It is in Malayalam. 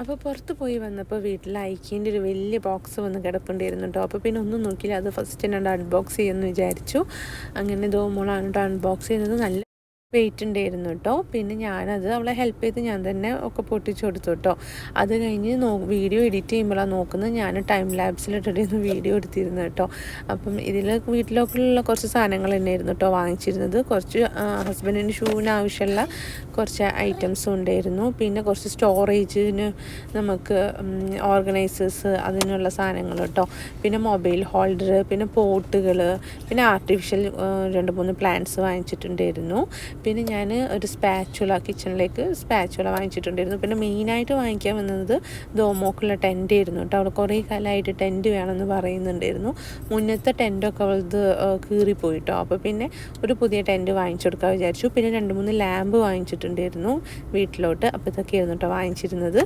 അപ്പോൾ പുറത്ത് പോയി വന്നപ്പോൾ വീട്ടിൽ ഐക്യൻ്റെ ഒരു വലിയ ബോക്സ് വന്ന് കിടപ്പുണ്ടായിരുന്നു കേട്ടോ. അപ്പോൾ പിന്നെ ഒന്നും നോക്കിയില്ല, അത് ഫസ്റ്റ് ഞാൻ അൺബോക്സ് ചെയ്യുമെന്ന് വിചാരിച്ചു. അങ്ങനെ മോളാണ് കേട്ടോ അൺബോക്സ് ചെയ്യുന്നത്. നല്ല വെയിറ്റ് ഉണ്ടായിരുന്നു കേട്ടോ. പിന്നെ ഞാനത് അവളെ ഹെൽപ്പ് ചെയ്ത് ഞാൻ തന്നെ ഒക്കെ പൊട്ടിച്ചു കൊടുത്തു കേട്ടോ. അത് കഴിഞ്ഞ് വീഡിയോ എഡിറ്റ് ചെയ്യുമ്പോഴാണ് നോക്കുന്നത്. ഞാൻ ടൈം ലാബ്സിലിട്ടിരുന്ന് വീഡിയോ എടുത്തിരുന്നു കേട്ടോ. അപ്പം ഇതിൽ വീട്ടിലൊക്കെയുള്ള കുറച്ച് സാധനങ്ങൾ തന്നെയായിരുന്നു കേട്ടോ വാങ്ങിച്ചിരുന്നത്. കുറച്ച് ഹസ്ബൻഡിൻ്റെ ഷൂവിന് ആവശ്യമുള്ള കുറച്ച് ഐറ്റംസും ഉണ്ടായിരുന്നു. പിന്നെ കുറച്ച് സ്റ്റോറേജിന് നമുക്ക് ഓർഗനൈസേഴ്സ് അതിനുള്ള സാധനങ്ങൾ കേട്ടോ. പിന്നെ മൊബൈൽ ഹോൾഡർ, പിന്നെ പോട്ടുകൾ, പിന്നെ ആർട്ടിഫിഷ്യൽ 2-3 പ്ലാന്റ്സ് വാങ്ങിച്ചിട്ടുണ്ടായിരുന്നു. പിന്നെ ഞാൻ ഒരു കിച്ചണിലേക്ക് സ്പാച്ചുല വാങ്ങിച്ചിട്ടുണ്ടായിരുന്നു. പിന്നെ മെയിനായിട്ട് വാങ്ങിക്കാൻ വന്നത് ദോമോക്കുള്ള ടെൻ്റ് ആയിരുന്നു കേട്ടോ. അവിടെ കുറേ കാലമായിട്ട് ടെൻറ്റ് വേണമെന്ന് പറയുന്നുണ്ടായിരുന്നു. മുന്നത്തെ ടെൻറ്റൊക്കെ അവളത് കീറിപ്പോയിട്ടോ. അപ്പോൾ പിന്നെ ഒരു പുതിയ ടെൻറ്റ് വാങ്ങിച്ചു കൊടുക്കാൻ വിചാരിച്ചു. പിന്നെ 2-3 ലാമ്പ് വാങ്ങിച്ചിട്ടുണ്ടായിരുന്നു വീട്ടിലോട്ട്. അപ്പോൾ ഇതൊക്കെയായിരുന്നു കേട്ടോ വാങ്ങിച്ചിരുന്നത്.